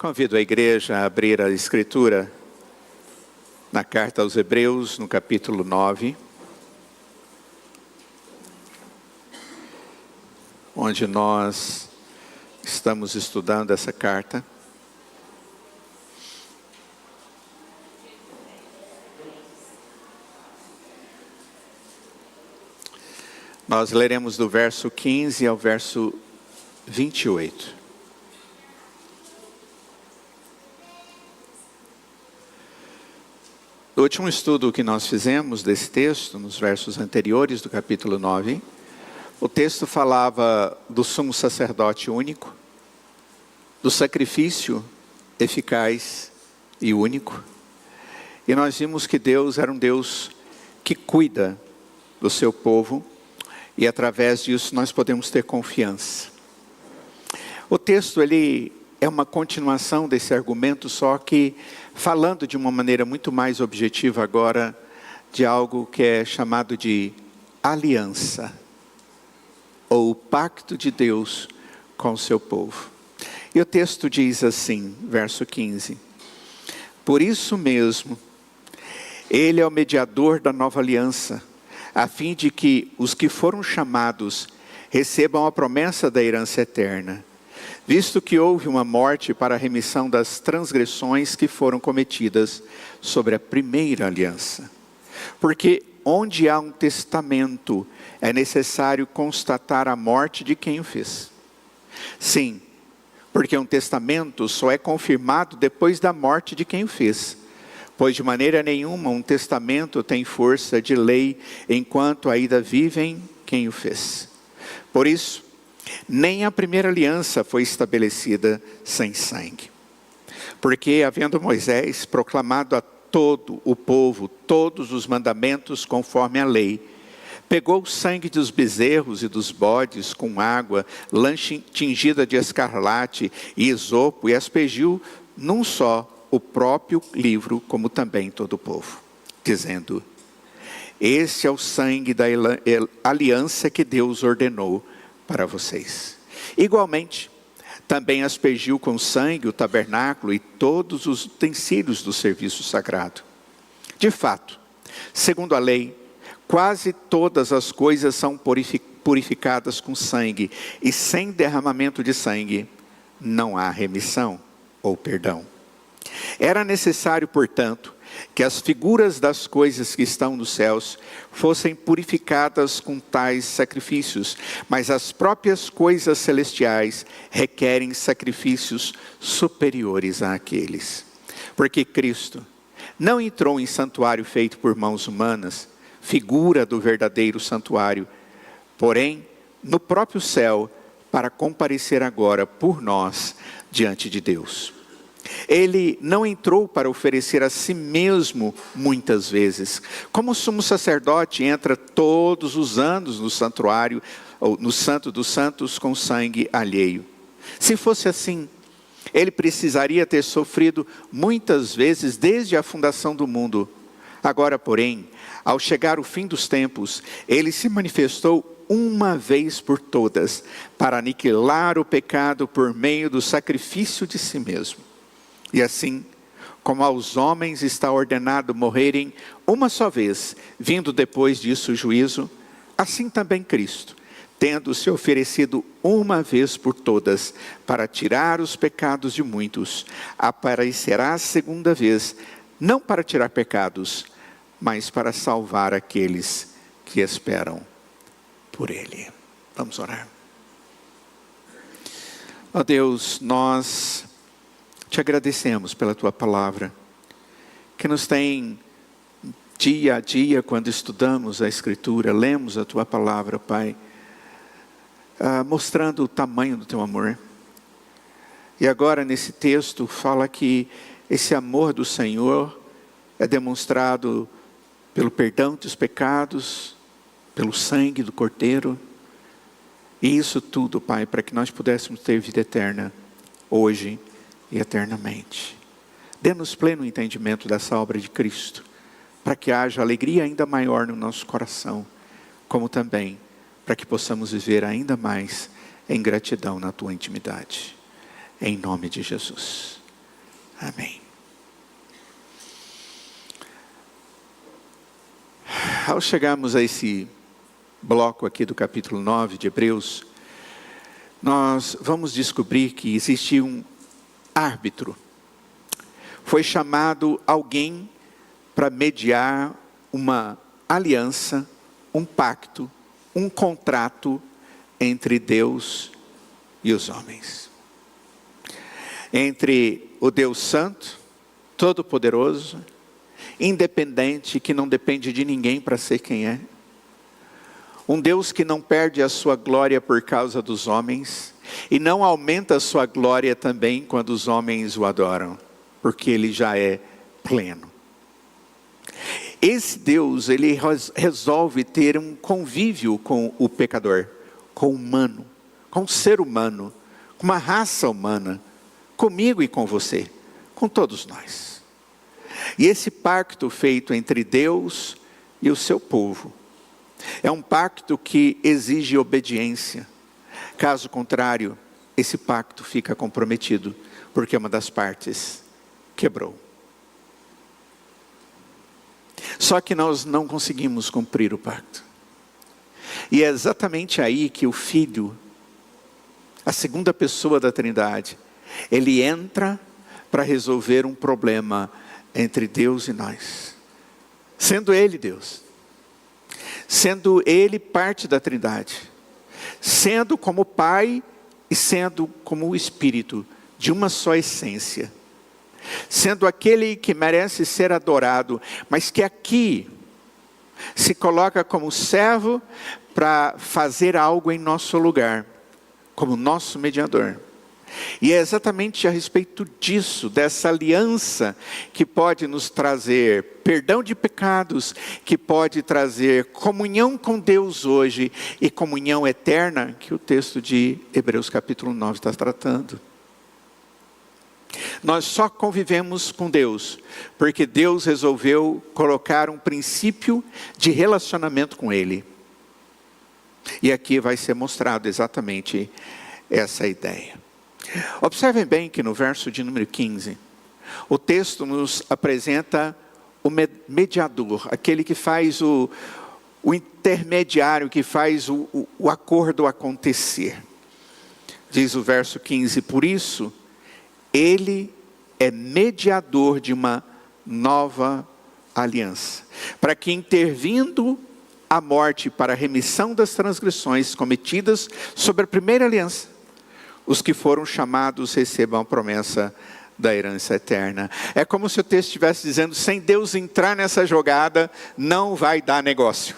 Convido a igreja a abrir a Escritura na carta aos Hebreus, no capítulo 9, onde nós estamos estudando essa carta. Nós leremos do verso 15 ao verso 28. No último estudo que nós fizemos desse texto, nos versos anteriores do capítulo 9, o texto falava do sumo sacerdote único, do sacrifício eficaz e único. E nós vimos que Deus era um Deus que cuida do seu povo, e através disso nós podemos ter confiança. O texto, ele é uma continuação desse argumento, só que falando de uma maneira muito mais objetiva agora, de algo que é chamado de aliança, ou o pacto de Deus com o seu povo. E o texto diz assim, verso 15: por isso mesmo, ele é o mediador da nova aliança, a fim de que os que foram chamados recebam a promessa da herança eterna, visto que houve uma morte para a remissão das transgressões que foram cometidas sobre a primeira aliança. Porque onde há um testamento, é necessário constatar a morte de quem o fez. Sim, porque um testamento só é confirmado depois da morte de quem o fez. Pois de maneira nenhuma um testamento tem força de lei, enquanto ainda vivem quem o fez. Por isso, nem a primeira aliança foi estabelecida sem sangue. Porque, havendo Moisés proclamado a todo o povo todos os mandamentos conforme a lei, pegou o sangue dos bezerros e dos bodes com água tingida de escarlate e isopo e aspergiu num só o próprio livro, como também todo o povo, dizendo: esse é o sangue da aliança que Deus ordenou para vocês. Igualmente, também aspergiu com sangue o tabernáculo e todos os utensílios do serviço sagrado. De fato, segundo a lei, quase todas as coisas são purificadas com sangue, e sem derramamento de sangue não há remissão ou perdão. Era necessário, portanto, que as figuras das coisas que estão nos céus fossem purificadas com tais sacrifícios, mas as próprias coisas celestiais requerem sacrifícios superiores àqueles. Porque Cristo não entrou em santuário feito por mãos humanas, figura do verdadeiro santuário, porém no próprio céu, para comparecer agora por nós diante de Deus. Ele não entrou para oferecer a si mesmo muitas vezes, como o sumo sacerdote entra todos os anos no santuário, ou no santo dos santos, com sangue alheio. Se fosse assim, ele precisaria ter sofrido muitas vezes desde a fundação do mundo. Agora, porém, ao chegar o fim dos tempos, ele se manifestou uma vez por todas, para aniquilar o pecado por meio do sacrifício de si mesmo. E assim, como aos homens está ordenado morrerem uma só vez, vindo depois disso o juízo, assim também Cristo, tendo se oferecido uma vez por todas, para tirar os pecados de muitos, aparecerá a segunda vez, não para tirar pecados, mas para salvar aqueles que esperam por Ele. Vamos orar. Ó Deus, nós te agradecemos pela tua palavra, que nos tem dia a dia, quando estudamos a Escritura, lemos a tua palavra, Pai, mostrando o tamanho do teu amor. E agora nesse texto fala que esse amor do Senhor é demonstrado pelo perdão dos pecados, pelo sangue do Cordeiro, e isso tudo, Pai, para que nós pudéssemos ter vida eterna, hoje e eternamente. Dê-nos pleno entendimento dessa obra de Cristo, para que haja alegria ainda maior no nosso coração, como também para que possamos viver ainda mais em gratidão na tua intimidade. Em nome de Jesus. Amém. Ao chegarmos a esse bloco aqui do capítulo 9 de Hebreus, nós vamos descobrir que existe um árbitro. Foi chamado alguém para mediar uma aliança, um pacto, um contrato entre Deus e os homens. Entre o Deus Santo, Todo-Poderoso, independente, que não depende de ninguém para ser quem é. Um Deus que não perde a sua glória por causa dos homens, e não aumenta a sua glória também quando os homens o adoram, porque ele já é pleno. Esse Deus, ele resolve ter um convívio com o pecador, com o humano, com o ser humano, com uma raça humana, comigo e com você, com todos nós. E esse pacto feito entre Deus e o seu povo, é um pacto que exige obediência. Caso contrário, esse pacto fica comprometido, porque uma das partes quebrou. Só que nós não conseguimos cumprir o pacto. E é exatamente aí que o Filho, a segunda pessoa da Trindade, ele entra para resolver um problema entre Deus e nós. Sendo ele Deus. Sendo ele parte da Trindade. Sendo como Pai e sendo como o Espírito, de uma só essência. Sendo aquele que merece ser adorado, mas que aqui se coloca como servo para fazer algo em nosso lugar, como nosso mediador. E é exatamente a respeito disso, dessa aliança que pode nos trazer perdão de pecados, que pode trazer comunhão com Deus hoje e comunhão eterna, que o texto de Hebreus capítulo 9 está tratando. Nós só convivemos com Deus, porque Deus resolveu colocar um princípio de relacionamento com Ele. E aqui vai ser mostrado exatamente essa ideia. Observem bem que no verso de número 15, o texto nos apresenta o mediador, aquele que faz o intermediário, que faz o acordo acontecer. Diz o verso 15, por isso, ele é mediador de uma nova aliança, para que intervindo a morte para a remissão das transgressões cometidas sobre a primeira aliança, os que foram chamados recebam a promessa da herança eterna. É como se o texto estivesse dizendo, sem Deus entrar nessa jogada, não vai dar negócio.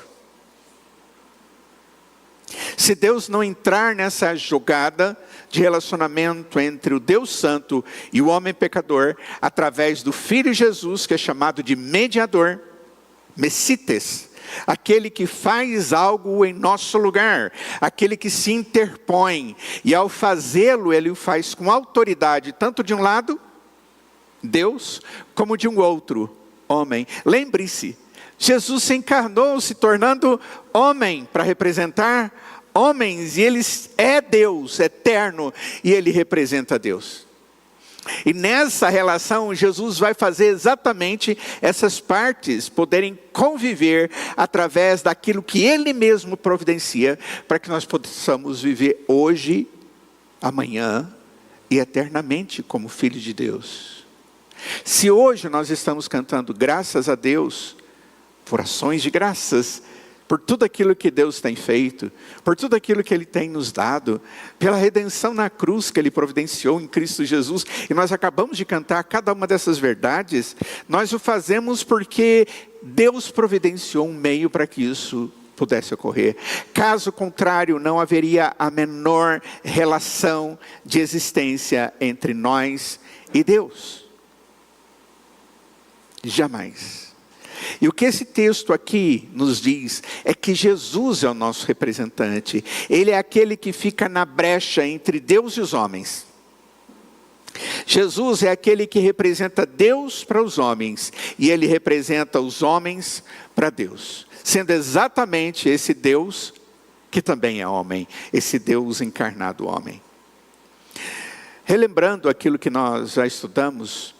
Se Deus não entrar nessa jogada de relacionamento entre o Deus Santo e o homem pecador, através do Filho Jesus, que é chamado de mediador, Messites, aquele que faz algo em nosso lugar, aquele que se interpõe, e ao fazê-lo, ele o faz com autoridade, tanto de um lado, Deus, como de um outro, homem. Lembre-se, Jesus se encarnou, se tornando homem, para representar homens, e ele é Deus, eterno, e ele representa Deus. E nessa relação, Jesus vai fazer exatamente essas partes poderem conviver através daquilo que Ele mesmo providencia, para que nós possamos viver hoje, amanhã e eternamente como filhos de Deus. Se hoje nós estamos cantando graças a Deus, por ações de graças, por tudo aquilo que Deus tem feito, por tudo aquilo que Ele tem nos dado, pela redenção na cruz que Ele providenciou em Cristo Jesus, e nós acabamos de cantar cada uma dessas verdades, nós o fazemos porque Deus providenciou um meio para que isso pudesse ocorrer. Caso contrário, não haveria a menor relação de existência entre nós e Deus. Jamais. E o que esse texto aqui nos diz é que Jesus é o nosso representante. Ele é aquele que fica na brecha entre Deus e os homens. Jesus é aquele que representa Deus para os homens, e Ele representa os homens para Deus, sendo exatamente esse Deus que também é homem, esse Deus encarnado homem. Relembrando aquilo que nós já estudamos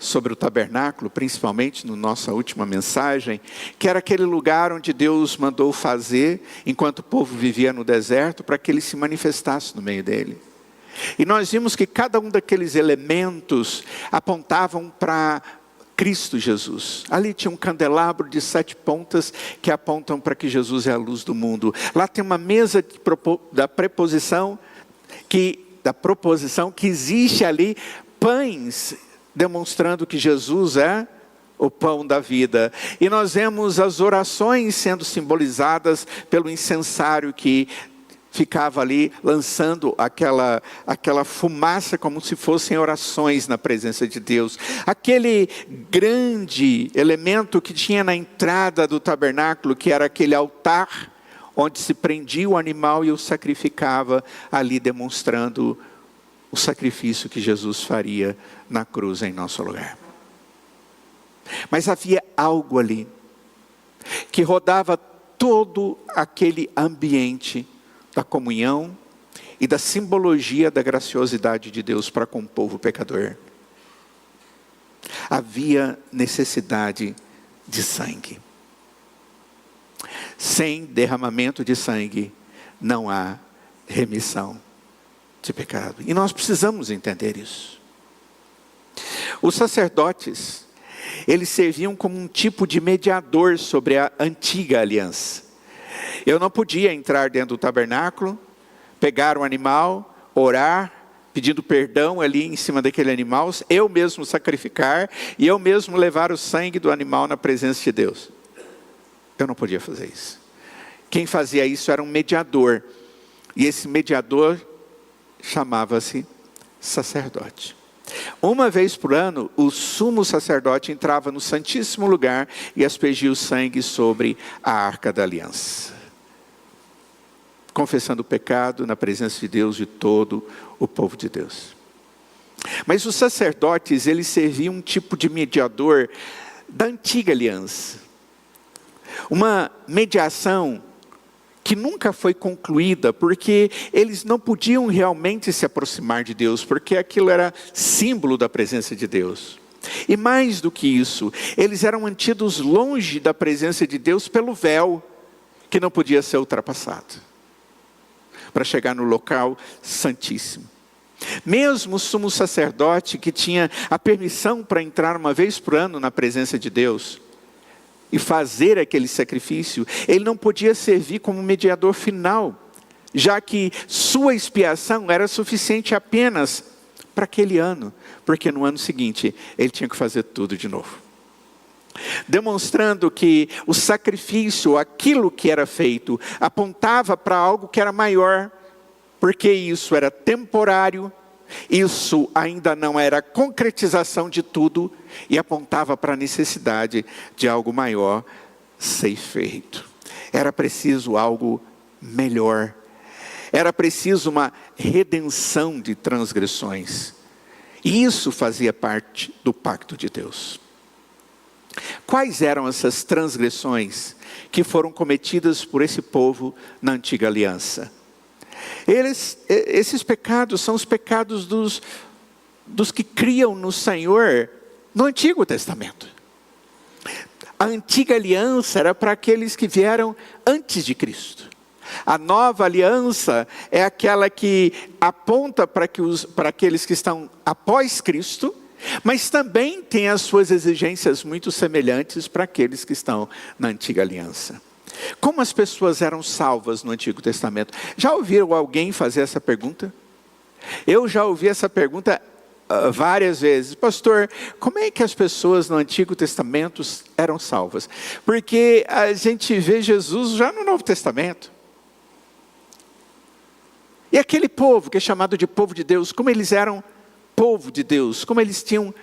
sobre o tabernáculo, principalmente na nossa última mensagem, que era aquele lugar onde Deus mandou fazer, enquanto o povo vivia no deserto, para que ele se manifestasse no meio dele. E nós vimos que cada um daqueles elementos apontavam para Cristo Jesus. Ali tinha um candelabro de 7 pontas que apontam para que Jesus é a luz do mundo. Lá tem uma mesa da proposição que existe ali pães, demonstrando que Jesus é o pão da vida. E nós vemos as orações sendo simbolizadas pelo incensário que ficava ali lançando aquela fumaça como se fossem orações na presença de Deus. Aquele grande elemento que tinha na entrada do tabernáculo, que era aquele altar onde se prendia o animal e o sacrificava, ali demonstrando o sacrifício que Jesus faria na cruz em nosso lugar. Mas havia algo ali que rodava todo aquele ambiente da comunhão e da simbologia da graciosidade de Deus para com o povo pecador. Havia necessidade de sangue. Sem derramamento de sangue não há remissão de pecado. E nós precisamos entender isso. Os sacerdotes, eles serviam como um tipo de mediador sobre a antiga aliança. Eu não podia entrar dentro do tabernáculo, pegar um animal, orar, pedindo perdão ali em cima daquele animal, eu mesmo sacrificar e eu mesmo levar o sangue do animal na presença de Deus. Eu não podia fazer isso. Quem fazia isso era um mediador. E esse mediador chamava-se sacerdote. Uma vez por ano, o sumo sacerdote entrava no Santíssimo Lugar e aspergia o sangue sobre a Arca da Aliança, confessando o pecado na presença de Deus de todo o povo de Deus. Mas os sacerdotes, eles serviam um tipo de mediador da antiga aliança. Uma mediação que nunca foi concluída, porque eles não podiam realmente se aproximar de Deus, porque aquilo era símbolo da presença de Deus. E mais do que isso, eles eram mantidos longe da presença de Deus pelo véu, que não podia ser ultrapassado, para chegar no local santíssimo. Mesmo o sumo sacerdote, que tinha a permissão para entrar uma vez por ano na presença de Deus, e fazer aquele sacrifício, ele não podia servir como mediador final, já que sua expiação era suficiente apenas para aquele ano, porque no ano seguinte ele tinha que fazer tudo de novo. Demonstrando que o sacrifício, aquilo que era feito, apontava para algo que era maior, porque isso era temporário, isso ainda não era a concretização de tudo, e apontava para a necessidade de algo maior ser feito. Era preciso algo melhor. Era preciso uma redenção de transgressões. E isso fazia parte do pacto de Deus. Quais eram essas transgressões que foram cometidas por esse povo na antiga aliança? Esses pecados são os pecados dos que criam no Senhor no Antigo Testamento. A antiga aliança era para aqueles que vieram antes de Cristo. A nova aliança é aquela que aponta para aqueles que estão após Cristo, mas também tem as suas exigências muito semelhantes para aqueles que estão na antiga aliança. Como as pessoas eram salvas no Antigo Testamento? Já ouviram alguém fazer essa pergunta? Eu já ouvi essa pergunta várias vezes. Pastor, como é que as pessoas no Antigo Testamento eram salvas? Porque a gente vê Jesus já no Novo Testamento. E aquele povo que é chamado de povo de Deus, como eles eram povo de Deus, como eles tinham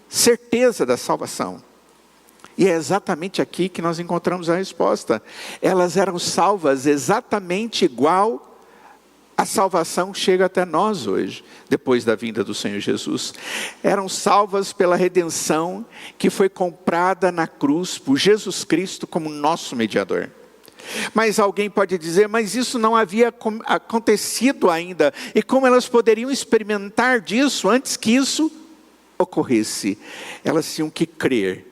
certeza da salvação. E é exatamente aqui que nós encontramos a resposta. Elas eram salvas exatamente igual a salvação chega até nós hoje, depois da vinda do Senhor Jesus. Eram salvas pela redenção que foi comprada na cruz por Jesus Cristo como nosso mediador. Mas alguém pode dizer, mas isso não havia acontecido ainda. E como elas poderiam experimentar disso antes que isso ocorresse, elas tinham que crer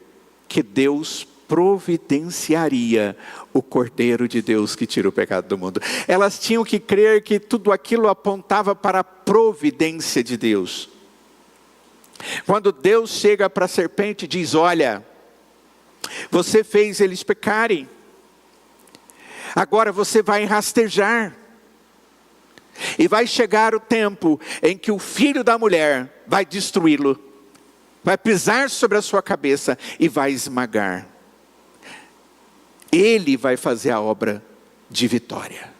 que Deus providenciaria o Cordeiro de Deus que tira o pecado do mundo. Elas tinham que crer que tudo aquilo apontava para a providência de Deus. Quando Deus chega para a serpente e diz: olha, você fez eles pecarem, agora você vai rastejar. E vai chegar o tempo em que o filho da mulher vai destruí-lo, vai pisar sobre a sua cabeça e vai esmagar. Ele vai fazer a obra de vitória.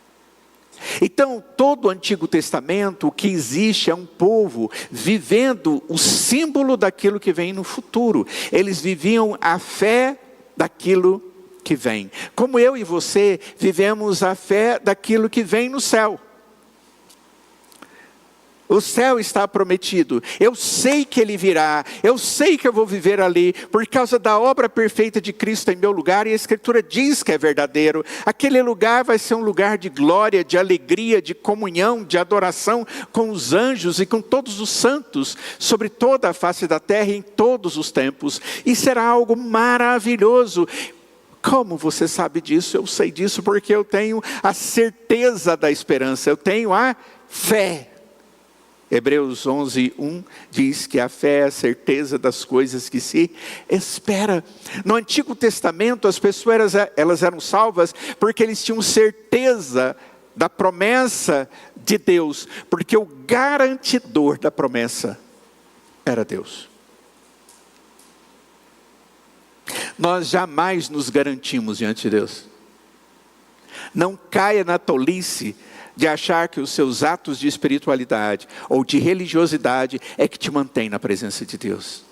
Então, todo o Antigo Testamento, o que existe é um povo vivendo o símbolo daquilo que vem no futuro. Eles viviam a fé daquilo que vem. Como eu e você vivemos a fé daquilo que vem no céu. O céu está prometido, eu sei que Ele virá, eu sei que eu vou viver ali, por causa da obra perfeita de Cristo em meu lugar, e a Escritura diz que é verdadeiro. Aquele lugar vai ser um lugar de glória, de alegria, de comunhão, de adoração com os anjos e com todos os santos, sobre toda a face da terra em todos os tempos, e será algo maravilhoso. Como você sabe disso? Eu sei disso porque eu tenho a certeza da esperança, eu tenho a fé. Hebreus 11:1 diz que a fé é a certeza das coisas que se espera. No Antigo Testamento as pessoas elas eram salvas porque eles tinham certeza da promessa de Deus, porque o garantidor da promessa era Deus. Nós jamais nos garantimos diante de Deus. Não caia na tolice de achar que os seus atos de espiritualidade ou de religiosidade é que te mantém na presença de Deus.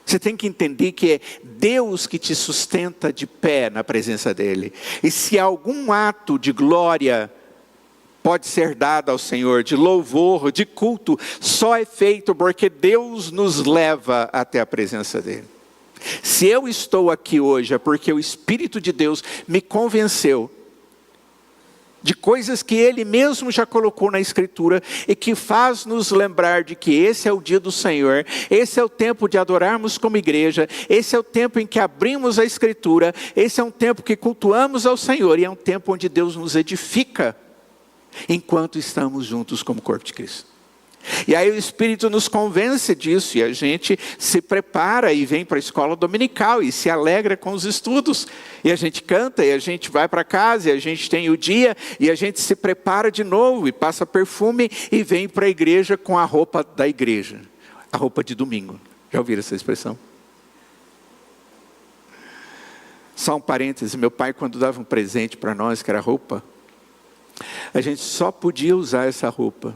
Você tem que entender que é Deus que te sustenta de pé na presença dEle. E se algum ato de glória pode ser dado ao Senhor, de louvor, de culto, só é feito porque Deus nos leva até a presença dEle. Se eu estou aqui hoje é porque o Espírito de Deus me convenceu de coisas que Ele mesmo já colocou na Escritura e que faz nos lembrar de que esse é o dia do Senhor, esse é o tempo de adorarmos como igreja, esse é o tempo em que abrimos a Escritura, esse é um tempo que cultuamos ao Senhor e é um tempo onde Deus nos edifica enquanto estamos juntos como corpo de Cristo. E aí o Espírito nos convence disso e a gente se prepara e vem para a escola dominical e se alegra com os estudos. E a gente canta e a gente vai para casa e a gente tem o dia e a gente se prepara de novo e passa perfume e vem para a igreja com a roupa da igreja. A roupa de domingo. Já ouviram essa expressão? Só um parêntese, meu pai quando dava um presente para nós, que era roupa, a gente só podia usar essa roupa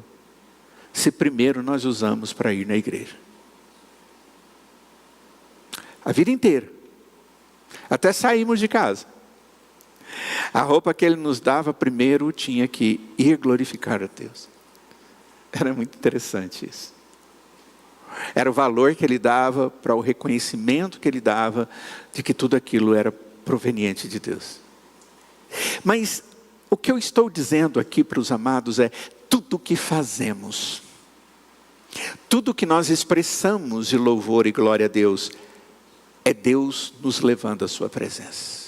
se primeiro nós usamos para ir na igreja. A vida inteira. Até saímos de casa. A roupa que Ele nos dava primeiro tinha que ir glorificar a Deus. Era muito interessante isso. Era o valor que Ele dava para o reconhecimento que Ele dava de que tudo aquilo era proveniente de Deus. Mas o que eu estou dizendo aqui para os amados é tudo o que fazemos, tudo que nós expressamos de louvor e glória a Deus, é Deus nos levando à sua presença.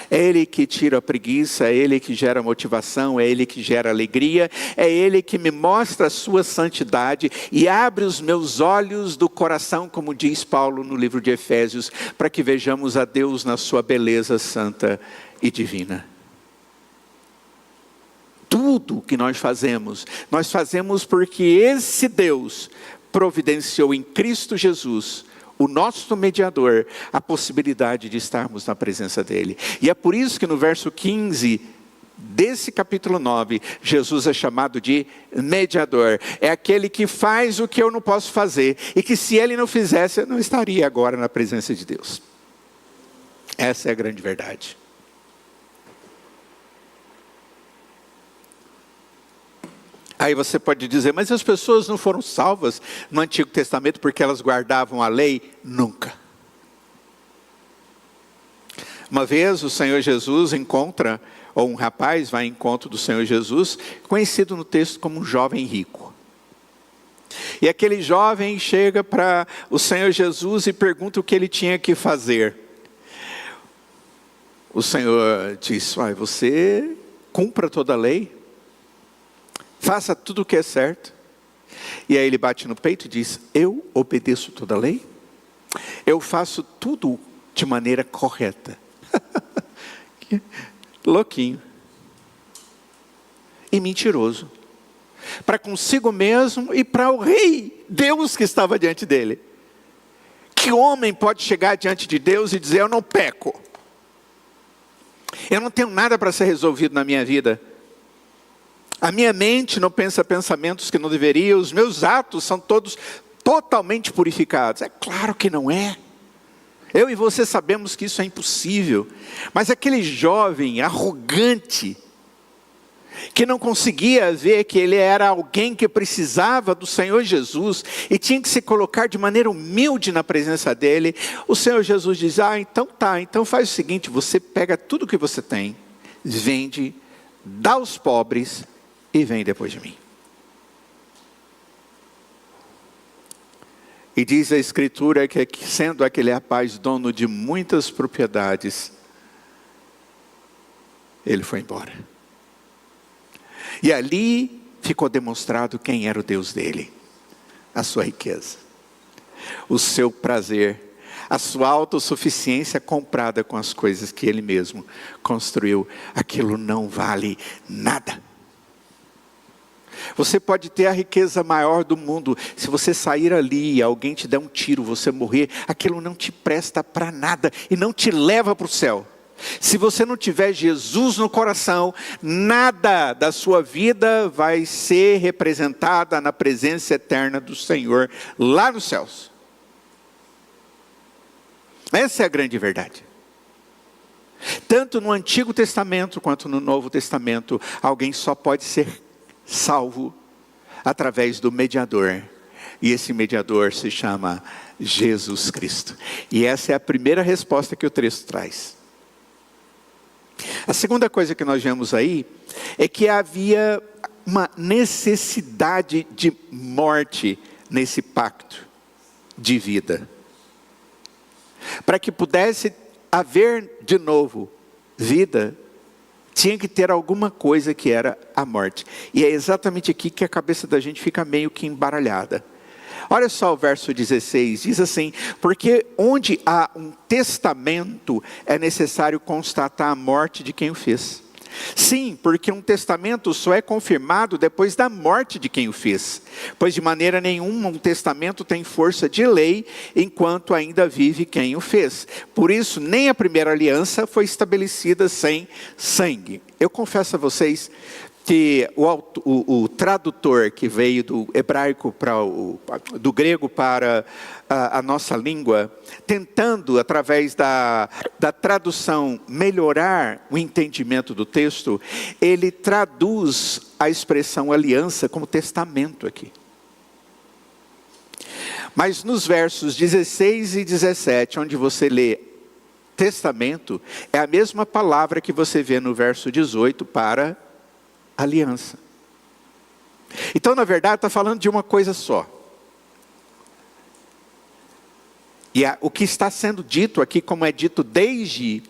É Ele que tira a preguiça, é Ele que gera motivação, é Ele que gera alegria, é Ele que me mostra a sua santidade e abre os meus olhos do coração, como diz Paulo no livro de Efésios, para que vejamos a Deus na sua beleza santa e divina. Tudo que nós fazemos porque esse Deus providenciou em Cristo Jesus, o nosso mediador, a possibilidade de estarmos na presença dEle. E é por isso que no verso 15 desse capítulo 9, Jesus é chamado de mediador. É aquele que faz o que eu não posso fazer, e que se Ele não fizesse, eu não estaria agora na presença de Deus. Essa é a grande verdade. Aí você pode dizer, mas as pessoas não foram salvas no Antigo Testamento porque elas guardavam a lei? Nunca. Uma vez o Senhor Jesus encontra, ou um rapaz vai ao encontro do Senhor Jesus, conhecido no texto como um jovem rico. E aquele jovem chega para o Senhor Jesus e pergunta o que ele tinha que fazer. O Senhor diz: você cumpra toda a lei, faça tudo o que é certo. E aí ele bate no peito e diz: eu obedeço toda a lei, eu faço tudo de maneira correta. Louquinho e mentiroso, para consigo mesmo e para o rei, Deus que estava diante dele. Que homem pode chegar diante de Deus e dizer: eu não peco, eu não tenho nada para ser resolvido na minha vida, a minha mente não pensa pensamentos que não deveria, os meus atos são todos totalmente purificados? É claro que não é. Eu e você sabemos que isso é impossível. Mas aquele jovem arrogante, que não conseguia ver que ele era alguém que precisava do Senhor Jesus, e tinha que se colocar de maneira humilde na presença dele, o Senhor Jesus diz: então tá, então faz o seguinte, você pega tudo que você tem, vende, dá aos pobres, e vem depois de mim. E diz a Escritura que sendo aquele rapaz dono de muitas propriedades, ele foi embora. E ali ficou demonstrado quem era o Deus dele: a sua riqueza, o seu prazer, a sua autossuficiência comprada com as coisas que ele mesmo construiu. Aquilo não vale nada. Você pode ter a riqueza maior do mundo, se você sair ali e alguém te der um tiro, você morrer, aquilo não te presta para nada e não te leva para o céu. Se você não tiver Jesus no coração, nada da sua vida vai ser representada na presença eterna do Senhor lá nos céus. Essa é a grande verdade. Tanto no Antigo Testamento quanto no Novo Testamento, alguém só pode ser salvo através do mediador, e esse mediador se chama Jesus Cristo. E essa é a primeira resposta que o texto traz. A segunda coisa que nós vemos aí é que havia uma necessidade de morte nesse pacto de vida, para que pudesse haver de novo vida. Tinha que ter alguma coisa que era a morte. E é exatamente aqui que a cabeça da gente fica meio que embaralhada. Olha só o verso 16, diz assim: porque onde há um testamento, é necessário constatar a morte de quem o fez. Sim, porque um testamento só é confirmado depois da morte de quem o fez. Pois de maneira nenhuma um testamento tem força de lei, enquanto ainda vive quem o fez. Por isso, nem a primeira aliança foi estabelecida sem sangue. Eu confesso a vocês que o tradutor que veio do hebraico do grego para a nossa língua, tentando através da tradução melhorar o entendimento do texto, ele traduz a expressão aliança como testamento aqui. Mas nos versos 16 e 17, onde você lê testamento, é a mesma palavra que você vê no verso 18 para aliança. Então, na verdade, está falando de uma coisa só. E o que está sendo dito aqui, como é dito desde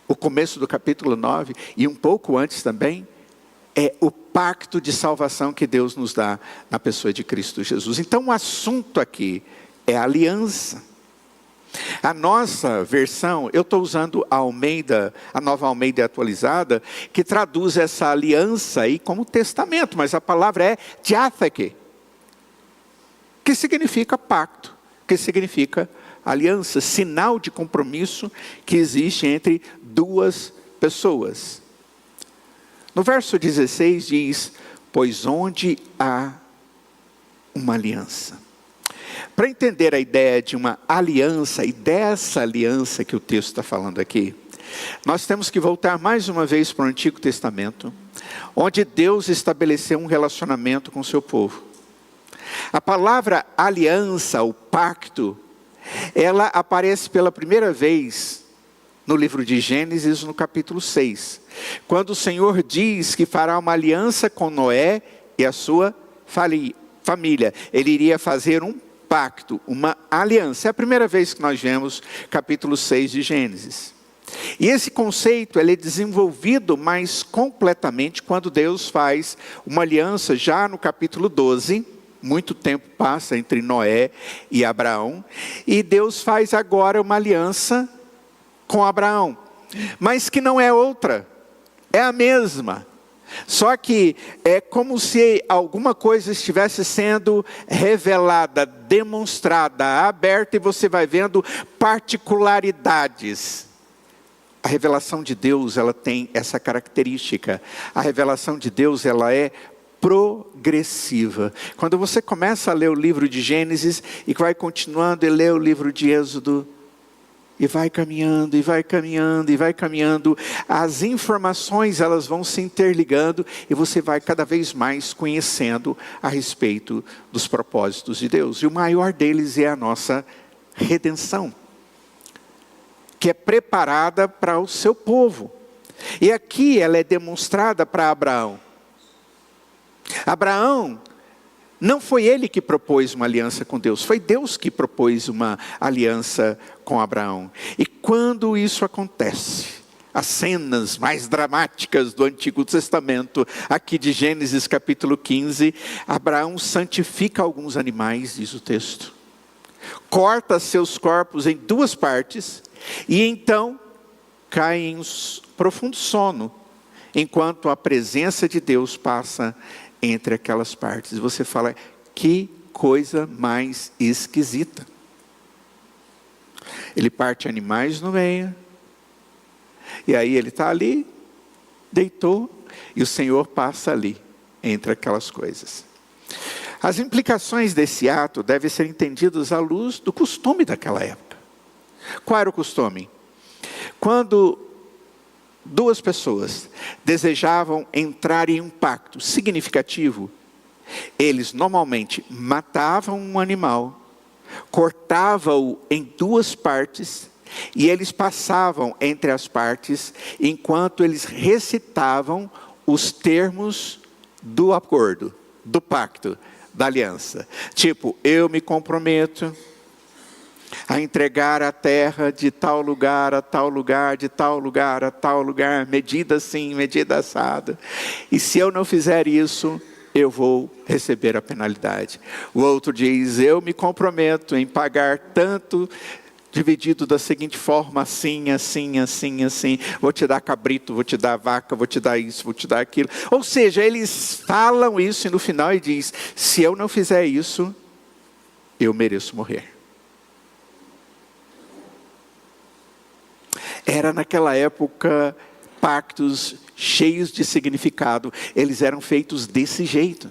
o começo do capítulo 9, e um pouco antes também, é o pacto de salvação que Deus nos dá na pessoa de Cristo Jesus. Então, o assunto aqui é a aliança. A nossa versão, eu estou usando a Nova Almeida atualizada, que traduz essa aliança aí como testamento, mas a palavra é diátheke, que significa pacto, que significa aliança, sinal de compromisso que existe entre duas pessoas. No verso 16 diz: pois onde há uma aliança. Para entender a ideia de uma aliança, e dessa aliança que o texto está falando aqui, nós temos que voltar mais uma vez para o Antigo Testamento, onde Deus estabeleceu um relacionamento com o seu povo. A palavra aliança, o pacto, ela aparece pela primeira vez no livro de Gênesis, no capítulo 6, quando o Senhor diz que fará uma aliança com Noé e a sua família. Ele iria fazer um pacto, uma aliança. É a primeira vez que nós vemos capítulo 6 de Gênesis. E esse conceito ele é desenvolvido mais completamente quando Deus faz uma aliança já no capítulo 12. Muito tempo passa entre Noé e Abraão. E Deus faz agora uma aliança com Abraão. Mas que não é outra, é a mesma. Só que é como se alguma coisa estivesse sendo revelada, demonstrada, aberta, e você vai vendo particularidades. A revelação de Deus, ela tem essa característica. A revelação de Deus, ela é progressiva. Quando você começa a ler o livro de Gênesis e vai continuando e lê o livro de Êxodo, e vai caminhando, e vai caminhando, e vai caminhando, as informações elas vão se interligando e você vai cada vez mais conhecendo a respeito dos propósitos de Deus. E o maior deles é a nossa redenção, que é preparada para o seu povo. E aqui ela é demonstrada para Abraão. Abraão, não foi ele que propôs uma aliança com Deus, foi Deus que propôs uma aliança com Abraão. E quando isso acontece, as cenas mais dramáticas do Antigo Testamento, aqui de Gênesis capítulo 15, Abraão santifica alguns animais, diz o texto. Corta seus corpos em duas partes, e então cai em um profundo sono, enquanto a presença de Deus passa entre aquelas partes. E você fala, que coisa mais esquisita. Ele parte animais no meio, e aí ele está ali, deitou, e o Senhor passa ali, entre aquelas coisas. As implicações desse ato devem ser entendidas à luz do costume daquela época. Qual era o costume? Quando duas pessoas desejavam entrar em um pacto significativo, eles normalmente matavam um animal, cortavam-o em duas partes, e eles passavam entre as partes, enquanto eles recitavam os termos do acordo, do pacto, da aliança. Tipo, eu me comprometo a entregar a terra de tal lugar a tal lugar, de tal lugar a tal lugar, medida assim, medida assada. E se eu não fizer isso, eu vou receber a penalidade. O outro diz, eu me comprometo em pagar tanto, dividido da seguinte forma, assim, assim, assim, assim. Vou te dar cabrito, vou te dar vaca, vou te dar isso, vou te dar aquilo. Ou seja, eles falam isso e no final ele diz, se eu não fizer isso, eu mereço morrer. Era naquela época pactos cheios de significado. Eles eram feitos desse jeito.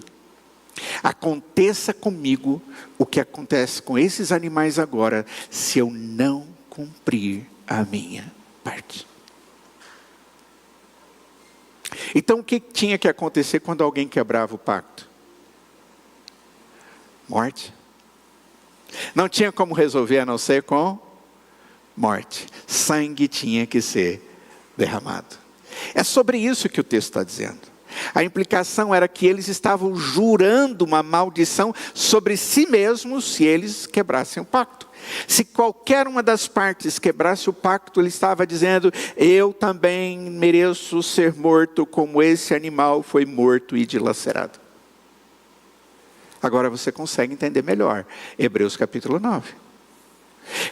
Aconteça comigo o que acontece com esses animais agora, se eu não cumprir a minha parte. Então o que tinha que acontecer quando alguém quebrava o pacto? Morte. Não tinha como resolver a não ser com morte. Sangue tinha que ser derramado. É sobre isso que o texto está dizendo. A implicação era que eles estavam jurando uma maldição sobre si mesmos se eles quebrassem o pacto. Se qualquer uma das partes quebrasse o pacto, ele estava dizendo, eu também mereço ser morto como esse animal foi morto e dilacerado. Agora você consegue entender melhor. Hebreus capítulo 9.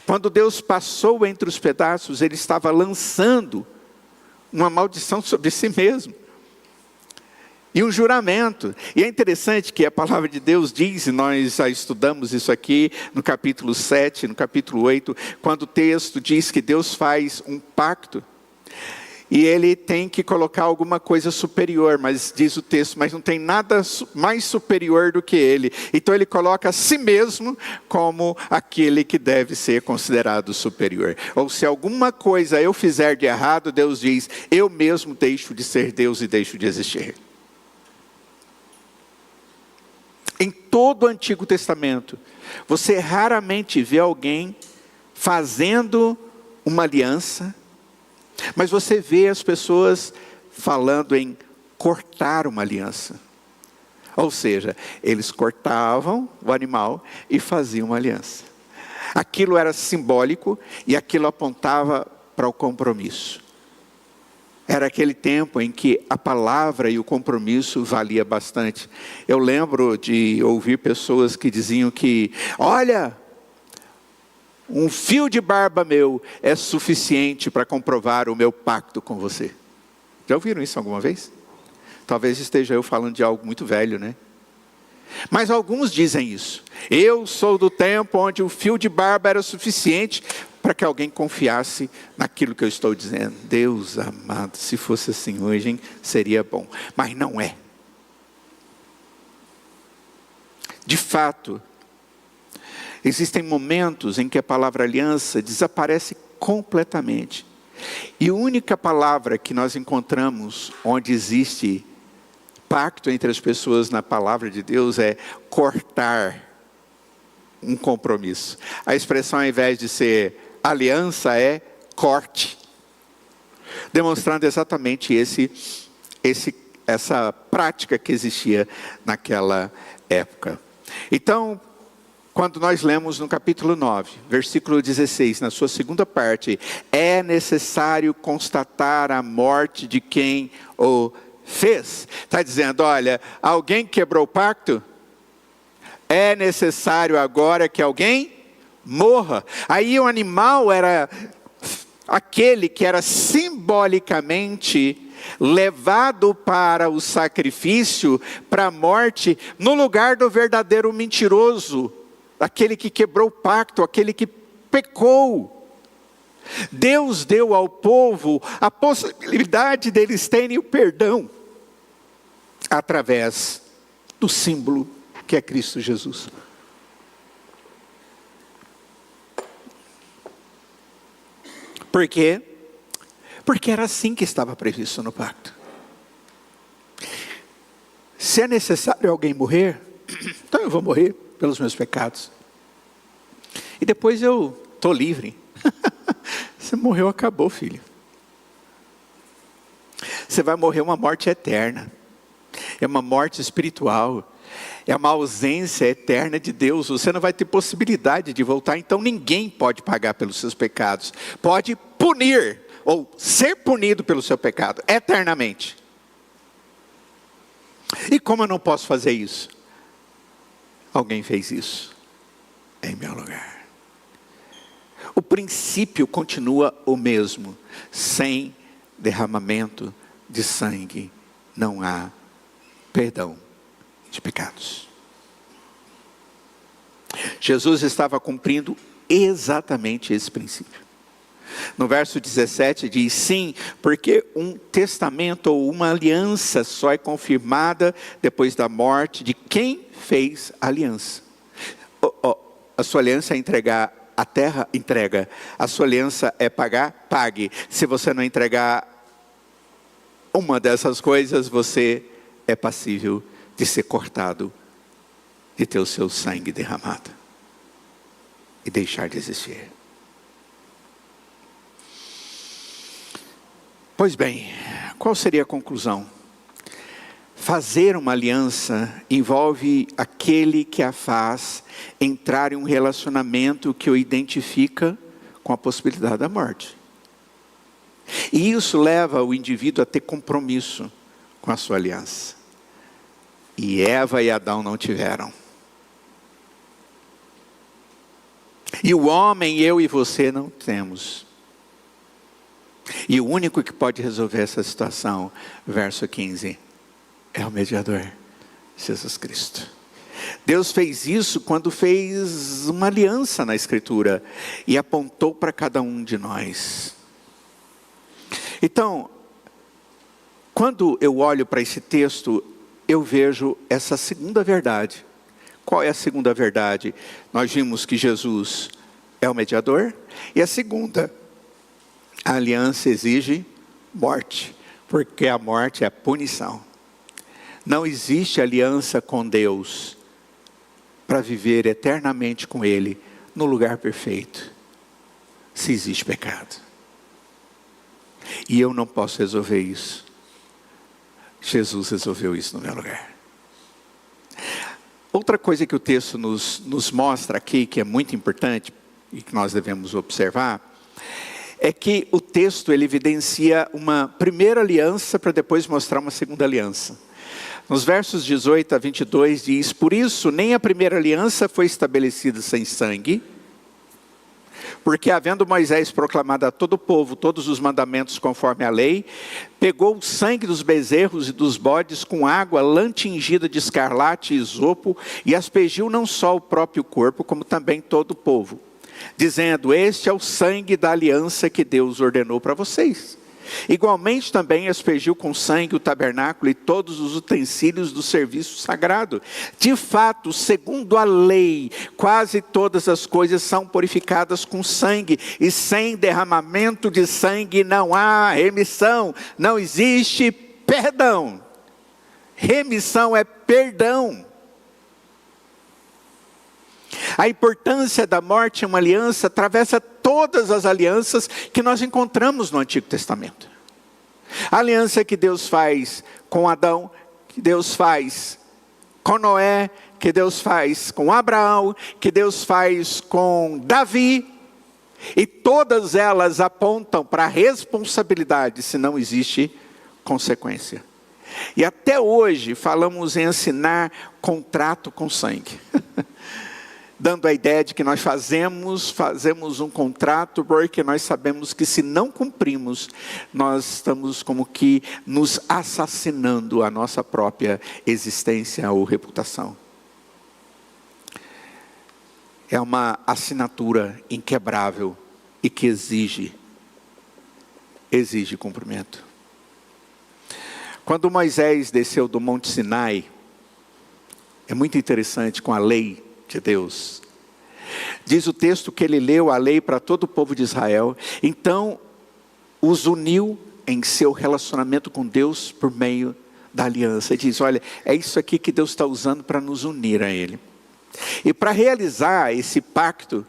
Quando Deus passou entre os pedaços, ele estava lançando uma maldição sobre si mesmo. E um juramento. E é interessante que a palavra de Deus diz, e nós já estudamos isso aqui no capítulo 7, no capítulo 8, quando o texto diz que Deus faz um pacto. E ele tem que colocar alguma coisa superior, mas diz o texto, mas não tem nada mais superior do que ele. Então ele coloca a si mesmo como aquele que deve ser considerado superior. Ou se alguma coisa eu fizer de errado, Deus diz, eu mesmo deixo de ser Deus e deixo de existir. Em todo o Antigo Testamento, você raramente vê alguém fazendo uma aliança, mas você vê as pessoas falando em cortar uma aliança. Ou seja, eles cortavam o animal e faziam uma aliança. Aquilo era simbólico e aquilo apontava para o compromisso. Era aquele tempo em que a palavra e o compromisso valia bastante. Eu lembro de ouvir pessoas que diziam que, olha, um fio de barba meu é suficiente para comprovar o meu pacto com você. Já ouviram isso alguma vez? Talvez esteja eu falando de algo muito velho, né? Mas alguns dizem isso. Eu sou do tempo onde o fio de barba era suficiente para que alguém confiasse naquilo que eu estou dizendo. Deus amado, se fosse assim hoje, hein, seria bom. Mas não é. De fato, existem momentos em que a palavra aliança desaparece completamente. E a única palavra que nós encontramos onde existe pacto entre as pessoas na palavra de Deus é cortar um compromisso. A expressão, ao invés de ser aliança, é corte, demonstrando exatamente essa prática que existia naquela época. Então, quando nós lemos no capítulo 9, versículo 16, na sua segunda parte, é necessário constatar a morte de quem o fez. Está dizendo, olha, alguém quebrou o pacto? É necessário agora que alguém morra. Aí o animal era aquele que era simbolicamente levado para o sacrifício, para a morte, no lugar do verdadeiro mentiroso, aquele que quebrou o pacto, aquele que pecou. Deus deu ao povo a possibilidade deles terem o perdão através do símbolo que é Cristo Jesus. Por quê? Porque era assim que estava previsto no pacto. Se é necessário alguém morrer, então eu vou morrer pelos meus pecados. E depois eu estou livre. Você morreu, acabou, filho. Você vai morrer uma morte eterna. É uma morte espiritual. É uma ausência eterna de Deus. Você não vai ter possibilidade de voltar. Então ninguém pode pagar pelos seus pecados. Pode punir ou ser punido pelo seu pecado eternamente. E como eu não posso fazer isso? Alguém fez isso em meu lugar. O princípio continua o mesmo. Sem derramamento de sangue não há perdão de pecados. Jesus estava cumprindo exatamente esse princípio. No verso 17 diz, sim, porque um testamento ou uma aliança só é confirmada depois da morte de quem fez a aliança. A sua aliança é entregar a terra, entrega. A sua aliança é pagar, pague. Se você não entregar uma dessas coisas, você é passível de ser cortado, de ter o seu sangue derramado e deixar de existir. Pois bem, qual seria a conclusão? Fazer uma aliança envolve aquele que a faz entrar em um relacionamento que o identifica com a possibilidade da morte. E isso leva o indivíduo a ter compromisso com a sua aliança. E Eva e Adão não tiveram. E o homem, eu e você não temos. E o único que pode resolver essa situação, verso 15, é o mediador, Jesus Cristo. Deus fez isso quando fez uma aliança na Escritura e apontou para cada um de nós. Então, quando eu olho para esse texto, eu vejo essa segunda verdade. Qual é a segunda verdade? Nós vimos que Jesus é o mediador. E a segunda, a aliança exige morte, porque a morte é a punição. Não existe aliança com Deus para viver eternamente com Ele no lugar perfeito, se existe pecado. E eu não posso resolver isso. Jesus resolveu isso no meu lugar. outra coisa que o texto nos mostra aqui, que é muito importante e que nós devemos observar, é que o texto ele evidencia uma primeira aliança para depois mostrar uma segunda aliança. Nos versos 18 a 22 diz: por isso nem a primeira aliança foi estabelecida sem sangue, porque havendo Moisés proclamado a todo o povo todos os mandamentos conforme a lei, pegou o sangue dos bezerros e dos bodes com água lã tingida de escarlate e isopo, e aspergiu não só o próprio corpo, como também todo o povo, dizendo: este é o sangue da aliança que Deus ordenou para vocês. Igualmente também aspergiu com sangue o tabernáculo e todos os utensílios do serviço sagrado. De fato, segundo a lei, quase todas as coisas são purificadas com sangue, e sem derramamento de sangue não há remissão, não existe perdão. Remissão é perdão. A importância da morte em uma aliança atravessa todas as alianças que nós encontramos no Antigo Testamento. A aliança que Deus faz com Adão, que Deus faz com Noé, que Deus faz com Abraão, que Deus faz com Davi, e todas elas apontam para a responsabilidade se não existe consequência. E até hoje falamos em assinar contrato com sangue. Dando a ideia de que nós fazemos um contrato porque nós sabemos que se não cumprimos, nós estamos como que nos assassinando a nossa própria existência ou reputação. É uma assinatura inquebrável e que exige cumprimento. Quando Moisés desceu do Monte Sinai, é muito interessante com a lei de Deus. Diz o texto que ele leu a lei para todo o povo de Israel, então os uniu em seu relacionamento com Deus por meio da aliança. Ele diz: olha, é isso aqui que Deus está usando para nos unir a Ele. E para realizar esse pacto,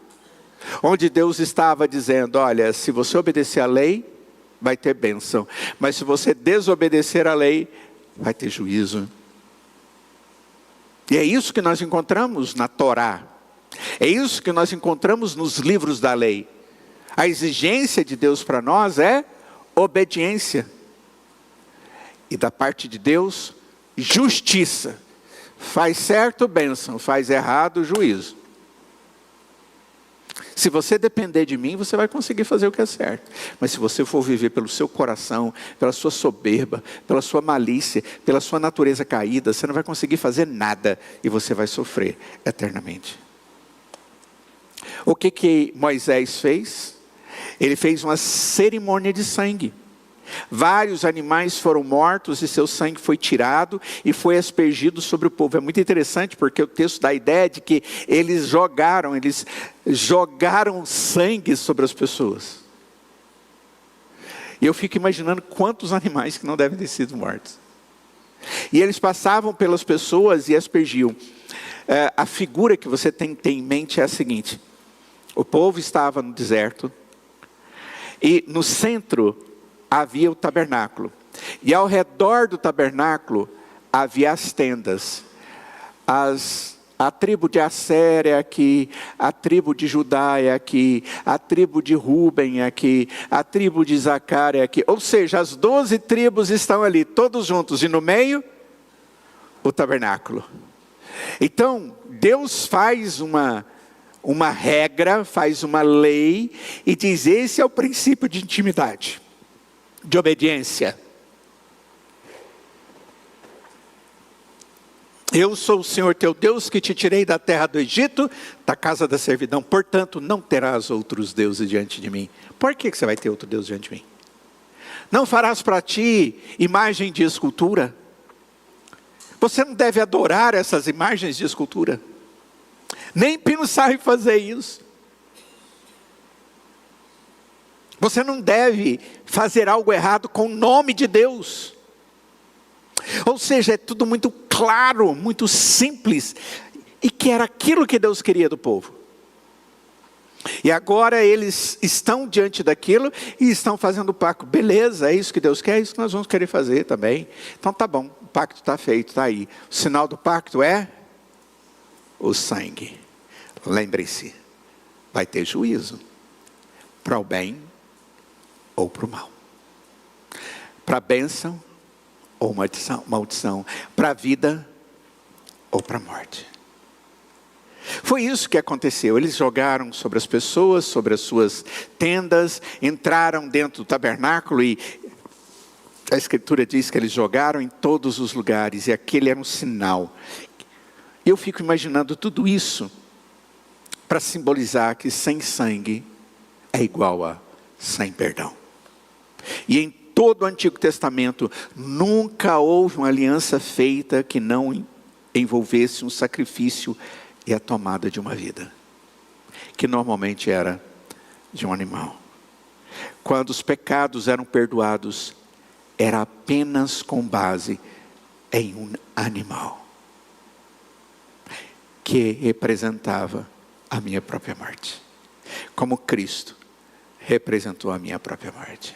onde Deus estava dizendo: olha, se você obedecer a lei, vai ter bênção, mas se você desobedecer a lei, vai ter juízo. E é isso que nós encontramos na Torá. É isso que nós encontramos nos livros da lei. A exigência de Deus para nós é obediência. E da parte de Deus, justiça. Faz certo, bênção. Faz errado, juízo. Se você depender de mim, você vai conseguir fazer o que é certo. Mas se você for viver pelo seu coração, pela sua soberba, pela sua malícia, pela sua natureza caída, você não vai conseguir fazer nada e você vai sofrer eternamente. O que Moisés fez? Ele fez uma cerimônia de sangue. Vários animais foram mortos e seu sangue foi tirado e foi aspergido sobre o povo. É muito interessante porque o texto dá a ideia de que eles jogaram sangue sobre as pessoas. E eu fico imaginando quantos animais que não devem ter sido mortos. E eles passavam pelas pessoas e aspergiam. A figura que você tem que ter em mente é a seguinte: o povo estava no deserto e no centro havia o tabernáculo, e ao redor do tabernáculo havia as tendas. A tribo de Asser é aqui, a tribo de Judá é aqui, a tribo de Ruben é aqui, a tribo de Isacar é aqui. Ou seja, as 12 tribos estão ali, todos juntos, e no meio, o tabernáculo. Então, Deus faz uma regra, faz uma lei, e diz: esse é o princípio de intimidade, de obediência. Eu sou o Senhor teu Deus que te tirei da terra do Egito, da casa da servidão. Portanto, não terás outros deuses diante de mim. Por que você vai ter outro Deus diante de mim? Não farás para ti imagem de escultura. Você não deve adorar essas imagens de escultura. Nem pensar em fazer isso. Você não deve fazer algo errado com o nome de Deus. Ou seja, é tudo muito claro, muito simples. E que era aquilo que Deus queria do povo. E agora eles estão diante daquilo e estão fazendo o pacto. Beleza, é isso que Deus quer, é isso que nós vamos querer fazer também. Então tá bom, o pacto está feito, está aí. O sinal do pacto é o sangue. Lembre-se, vai ter juízo, para o bem ou para o mal, para a bênção ou maldição, para a vida ou para a morte. Foi isso que aconteceu. Eles jogaram sobre as pessoas, sobre as suas tendas, entraram dentro do tabernáculo e a Escritura diz que eles jogaram em todos os lugares e aquele era um sinal. Eu fico imaginando tudo isso para simbolizar que sem sangue é igual a sem perdão. E em todo o Antigo Testamento nunca houve uma aliança feita que não envolvesse um sacrifício e a tomada de uma vida, que normalmente era de um animal. Quando os pecados eram perdoados, era apenas com base em um animal, que representava a minha própria morte, como Cristo representou a minha própria morte.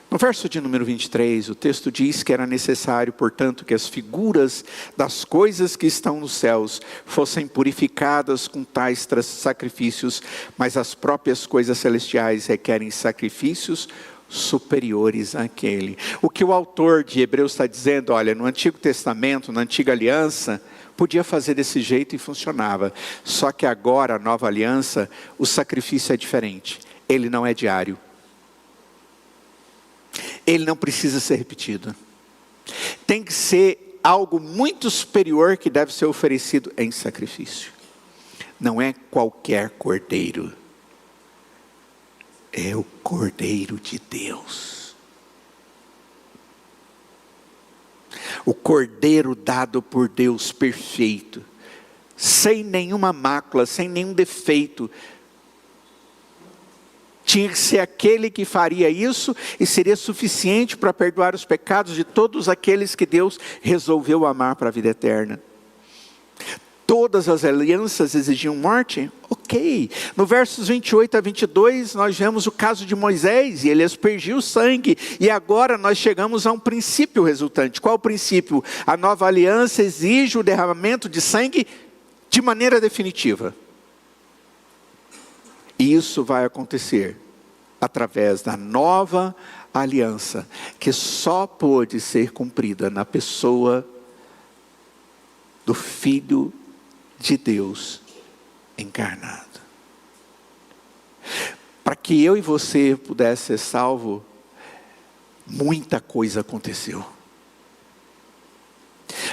No verso de número 23, o texto diz que era necessário, portanto, que as figuras das coisas que estão nos céus fossem purificadas com tais sacrifícios, mas as próprias coisas celestiais requerem sacrifícios superiores àquele. O que o autor de Hebreus está dizendo, olha, no Antigo Testamento, na Antiga Aliança, podia fazer desse jeito e funcionava. Só que agora, a nova aliança, o sacrifício é diferente. Ele não é diário. Ele não precisa ser repetido. Tem que ser algo muito superior que deve ser oferecido em sacrifício. Não é qualquer cordeiro. É o Cordeiro de Deus. O Cordeiro dado por Deus perfeito. Sem nenhuma mácula, sem nenhum defeito. Tinha que ser aquele que faria isso e seria suficiente para perdoar os pecados de todos aqueles que Deus resolveu amar para a vida eterna. Todas as alianças exigiam morte? Ok. No versos 28 a 22, nós vemos o caso de Moisés, e ele aspergiu sangue. E agora nós chegamos a um princípio resultante. Qual o princípio? A nova aliança exige o derramamento de sangue de maneira definitiva. E isso vai acontecer através da nova aliança, que só pôde ser cumprida na pessoa do Filho de Deus encarnado. Para que eu e você pudesse ser salvo, muita coisa aconteceu.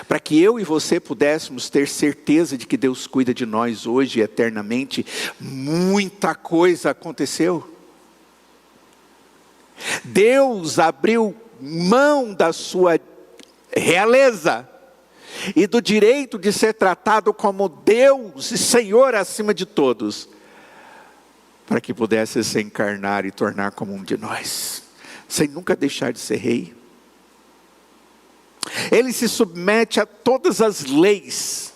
Para que eu e você pudéssemos ter certeza de que Deus cuida de nós hoje e eternamente, muita coisa aconteceu. Deus abriu mão da sua realeza e do direito de ser tratado como Deus e Senhor acima de todos, para que pudesse se encarnar e tornar como um de nós, sem nunca deixar de ser rei. Ele se submete a todas as leis,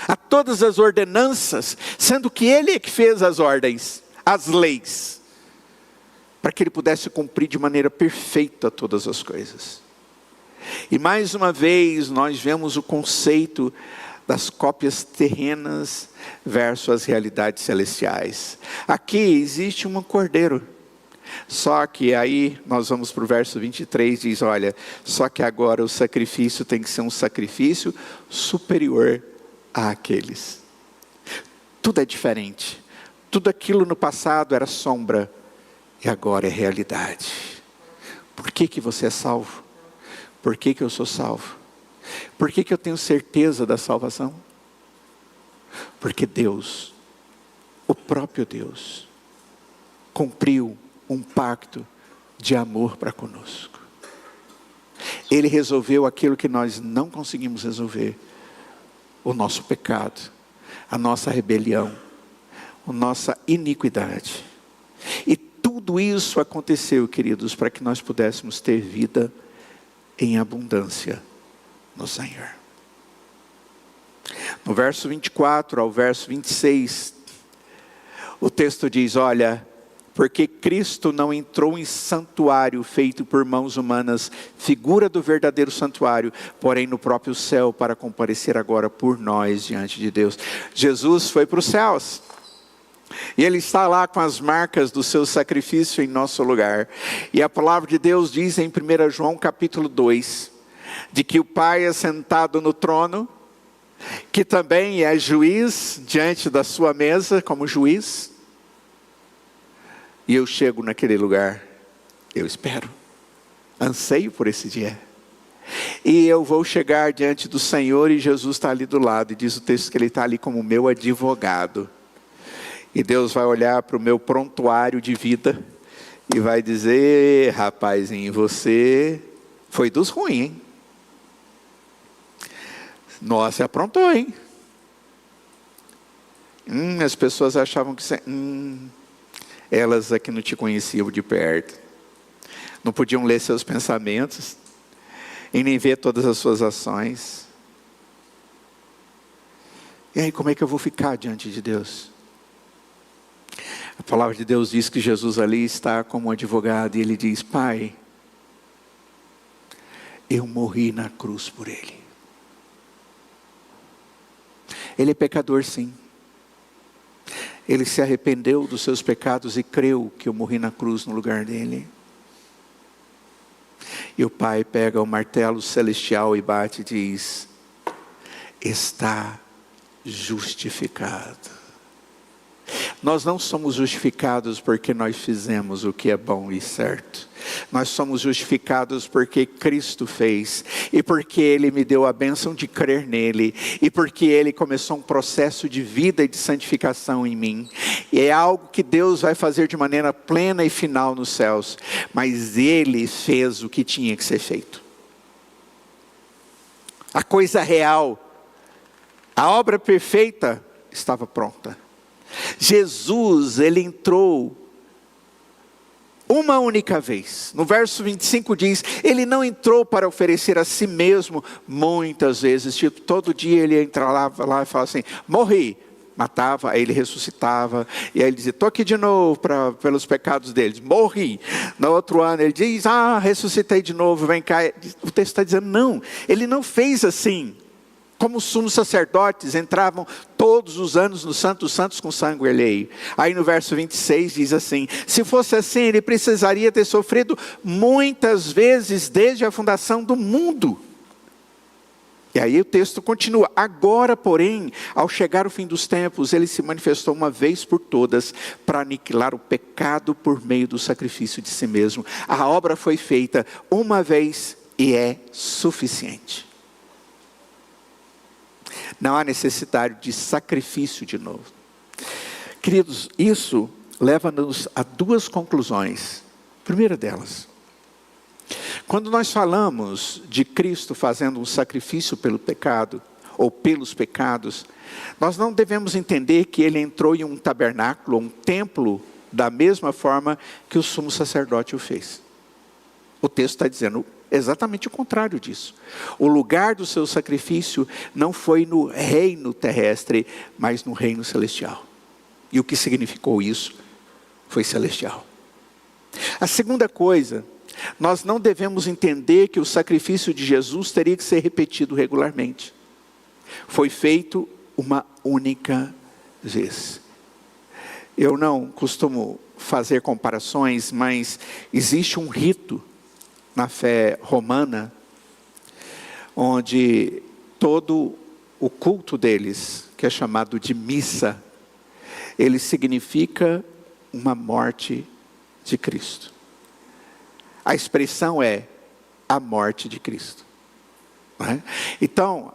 a todas as ordenanças, sendo que Ele é que fez as ordens, as leis, para que Ele pudesse cumprir de maneira perfeita todas as coisas. E mais uma vez nós vemos o conceito das cópias terrenas versus as realidades celestiais. Aqui existe um cordeiro. Só que aí nós vamos para o verso 23, diz, olha, só que agora o sacrifício tem que ser um sacrifício superior àqueles. Tudo é diferente. Tudo aquilo no passado era sombra e agora é realidade. Por que você é salvo? Por que eu sou salvo? Por que eu tenho certeza da salvação? Porque Deus, o próprio Deus, cumpriu um pacto de amor para conosco. Ele resolveu aquilo que nós não conseguimos resolver. O nosso pecado, a nossa rebelião, a nossa iniquidade. E tudo isso aconteceu, queridos, para que nós pudéssemos ter vida em abundância no Senhor. No verso 24 ao verso 26, o texto diz, olha, Porque Cristo não entrou em santuário feito por mãos humanas, figura do verdadeiro santuário, porém no próprio céu, para comparecer agora por nós diante de Deus. Jesus foi para os céus. E Ele está lá com as marcas do seu sacrifício em nosso lugar. E a palavra de Deus diz em 1 João capítulo 2, de que o Pai é sentado no trono, que também é juiz diante da sua mesa como juiz. E eu chego naquele lugar, eu espero, anseio por esse dia. E eu vou chegar diante do Senhor e Jesus está ali do lado. E diz o texto que Ele está ali como meu advogado. E Deus vai olhar para o meu prontuário de vida e vai dizer: rapazinho, você foi dos ruins, hein? Nossa, aprontou, hein? As pessoas achavam que você... elas aqui não te conheciam de perto, não podiam ler seus pensamentos, e nem ver todas as suas ações. E aí, como é que eu vou ficar diante de Deus? A palavra de Deus diz que Jesus ali está como um advogado, e Ele diz: Pai, eu morri na cruz por Ele. Ele é pecador, sim. Ele se arrependeu dos seus pecados e creu que eu morri na cruz no lugar dele. E o Pai pega o martelo celestial e bate e diz: está justificado. Nós não somos justificados porque nós fizemos o que é bom e certo. Nós somos justificados porque Cristo fez, e porque Ele me deu a bênção de crer nele, e porque Ele começou um processo de vida e de santificação em mim. E é algo que Deus vai fazer de maneira plena e final nos céus, mas Ele fez o que tinha que ser feito. A coisa real, a obra perfeita estava pronta. Jesus, Ele entrou uma única vez. No verso 25 diz: Ele não entrou para oferecer a si mesmo muitas vezes. Tipo, todo dia Ele entrava lá e falava assim: morri. Matava, aí Ele ressuscitava. E aí Ele dizia: estou aqui de novo pelos pecados deles. Morri. No outro ano Ele diz: ressuscitei de novo, vem cá. O texto está dizendo: não, Ele não fez assim. Como os sumos sacerdotes entravam todos os anos no Santo dos Santos com sangue alheio. Aí no verso 26 diz assim: se fosse assim, Ele precisaria ter sofrido muitas vezes desde a fundação do mundo. E aí o texto continua: agora, porém, ao chegar o fim dos tempos, Ele se manifestou uma vez por todas para aniquilar o pecado por meio do sacrifício de si mesmo. A obra foi feita uma vez e é suficiente. Não há necessidade de sacrifício de novo. Queridos, isso leva-nos a duas conclusões. Primeira delas: quando nós falamos de Cristo fazendo um sacrifício pelo pecado, ou pelos pecados, nós não devemos entender que Ele entrou em um tabernáculo, um templo, da mesma forma que o sumo sacerdote o fez. O texto está dizendo exatamente o contrário disso. O lugar do seu sacrifício não foi no reino terrestre, mas no reino celestial. E o que significou isso foi celestial. A segunda coisa, nós não devemos entender que o sacrifício de Jesus teria que ser repetido regularmente. Foi feito uma única vez. Eu não costumo fazer comparações, mas existe um rito na fé romana, onde todo o culto deles, que é chamado de missa, ele significa uma morte de Cristo. A expressão é a morte de Cristo. Não é? Então,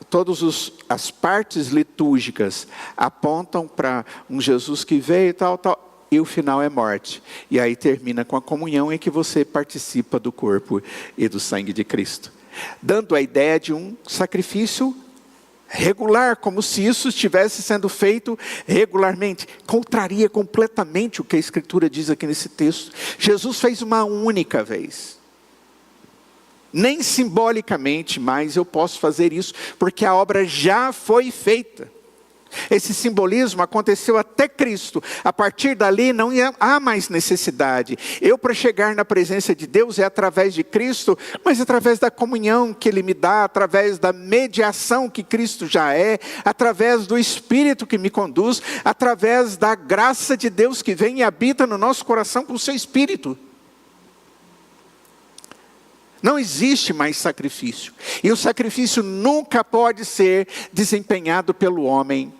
todas as partes litúrgicas apontam para um Jesus que veio e tal. E o final é morte. E aí termina com a comunhão em que você participa do corpo e do sangue de Cristo. Dando a ideia de um sacrifício regular, como se isso estivesse sendo feito regularmente. Contraria completamente o que a Escritura diz aqui nesse texto. Jesus fez uma única vez. Nem simbolicamente, mas eu posso fazer isso, porque a obra já foi feita. Esse simbolismo aconteceu até Cristo. A partir dali não há mais necessidade. Eu, para chegar na presença de Deus, é através de Cristo, mas através da comunhão que Ele me dá, através da mediação que Cristo já é, através do Espírito que me conduz, através da graça de Deus que vem e habita no nosso coração com o seu Espírito. Não existe mais sacrifício. E o sacrifício nunca pode ser desempenhado pelo homem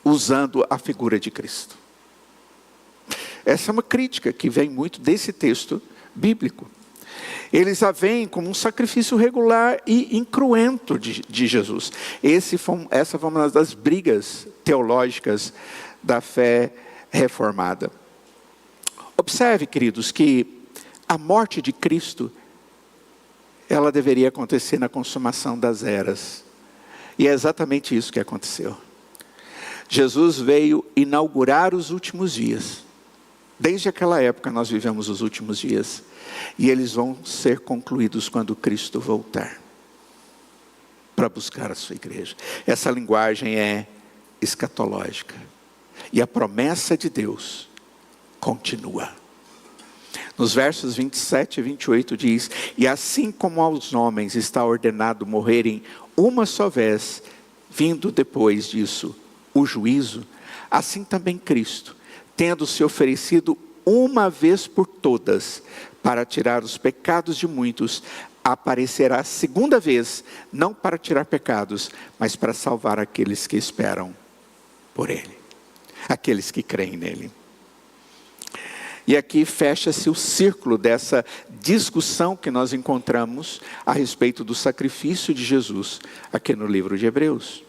usando a figura de Cristo. Essa é uma crítica que vem muito desse texto bíblico. Eles a veem como um sacrifício regular e incruento de Jesus. Essa foi uma das brigas teológicas da fé reformada. Observe, queridos, que a morte de Cristo, ela deveria acontecer na consumação das eras. E é exatamente isso que aconteceu. Jesus veio inaugurar os últimos dias. Desde aquela época nós vivemos os últimos dias. E eles vão ser concluídos quando Cristo voltar para buscar a sua igreja. Essa linguagem é escatológica. E a promessa de Deus continua. Nos versos 27 e 28 diz: e assim como aos homens está ordenado morrerem uma só vez, vindo depois disso o juízo, assim também Cristo, tendo se oferecido uma vez por todas, para tirar os pecados de muitos, aparecerá segunda vez, não para tirar pecados, mas para salvar aqueles que esperam por Ele, aqueles que creem nele. E aqui fecha-se o círculo dessa discussão que nós encontramos a respeito do sacrifício de Jesus, aqui no livro de Hebreus.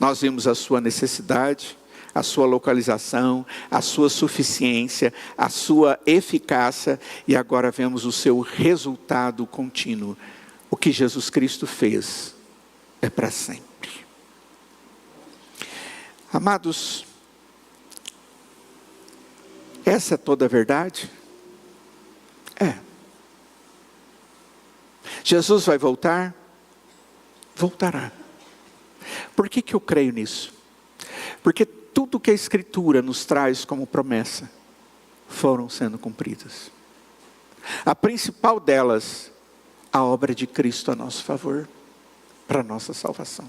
Nós vimos a sua necessidade, a sua localização, a sua suficiência, a sua eficácia, e agora vemos o seu resultado contínuo. O que Jesus Cristo fez é para sempre. Amados, essa é toda a verdade? É. Jesus vai voltar? Voltará. Por que eu creio nisso? Porque tudo que a Escritura nos traz como promessa, foram sendo cumpridas. A principal delas, a obra de Cristo a nosso favor, para a nossa salvação.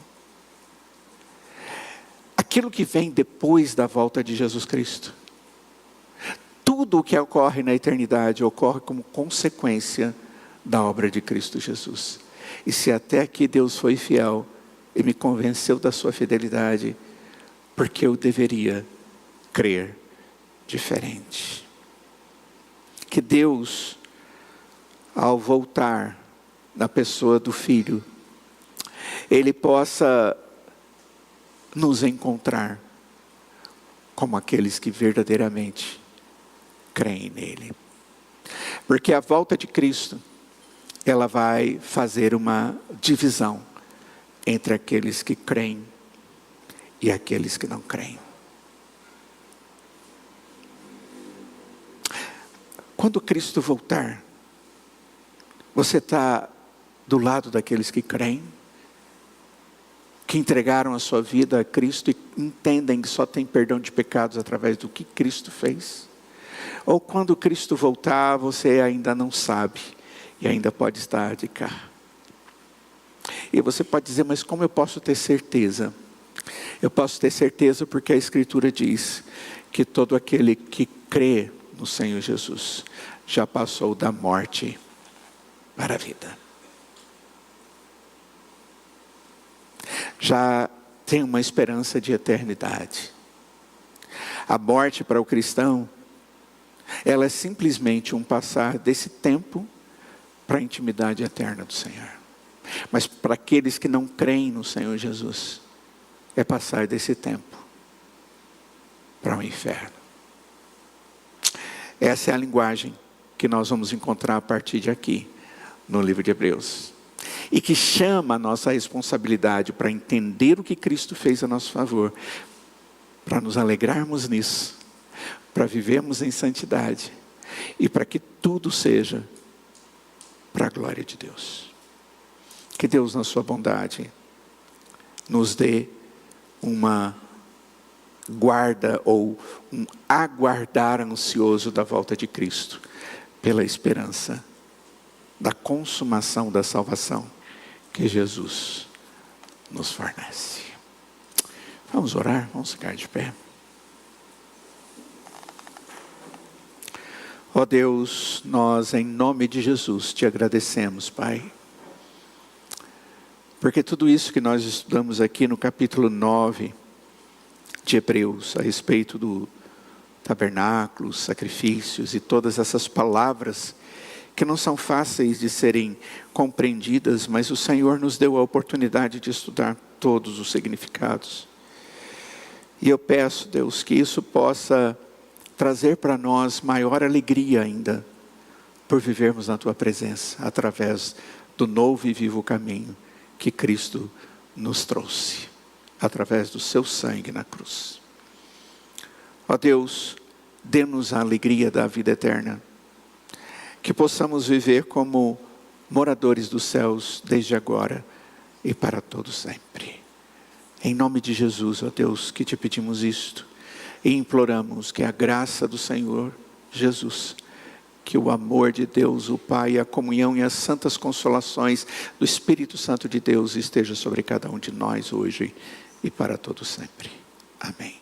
Aquilo que vem depois da volta de Jesus Cristo, tudo o que ocorre na eternidade ocorre como consequência da obra de Cristo Jesus. E se até aqui Deus foi fiel e me convenceu da sua fidelidade, porque eu deveria crer diferente. Que Deus, ao voltar na pessoa do Filho, Ele possa nos encontrar como aqueles que verdadeiramente creem nele. Porque a volta de Cristo, ela vai fazer uma divisão entre aqueles que creem e aqueles que não creem. Quando Cristo voltar, você está do lado daqueles que creem, que entregaram a sua vida a Cristo e entendem que só tem perdão de pecados através do que Cristo fez? Ou quando Cristo voltar, você ainda não sabe e ainda pode estar de cá? E você pode dizer, mas como eu posso ter certeza? Eu posso ter certeza porque a Escritura diz que todo aquele que crê no Senhor Jesus já passou da morte para a vida. Já tem uma esperança de eternidade. A morte para o cristão, ela é simplesmente um passar desse tempo para a intimidade eterna do Senhor. Mas para aqueles que não creem no Senhor Jesus, é passar desse tempo para o inferno. Essa é a linguagem que nós vamos encontrar a partir de aqui, no livro de Hebreus. E que chama a nossa responsabilidade para entender o que Cristo fez a nosso favor, para nos alegrarmos nisso, para vivermos em santidade, e para que tudo seja para a glória de Deus. Que Deus, na sua bondade, nos dê uma guarda ou um aguardar ansioso da volta de Cristo, pela esperança da consumação da salvação que Jesus nos fornece. Vamos orar? Vamos ficar de pé. Ó Deus, nós em nome de Jesus te agradecemos, Pai, porque tudo isso que nós estudamos aqui no capítulo 9 de Hebreus, a respeito do tabernáculo, sacrifícios e todas essas palavras que não são fáceis de serem compreendidas, mas o Senhor nos deu a oportunidade de estudar todos os significados. E eu peço, Deus, que isso possa trazer para nós maior alegria ainda, por vivermos na Tua presença, através do novo e vivo caminho que Cristo nos trouxe, através do Seu sangue na cruz. Ó Deus, dê-nos a alegria da vida eterna, que possamos viver como moradores dos céus, desde agora e para todo sempre. Em nome de Jesus, ó Deus, que te pedimos isto, e imploramos que a graça do Senhor Jesus, que o amor de Deus, o Pai, a comunhão e as santas consolações do Espírito Santo de Deus esteja sobre cada um de nós hoje e para todo sempre. Amém.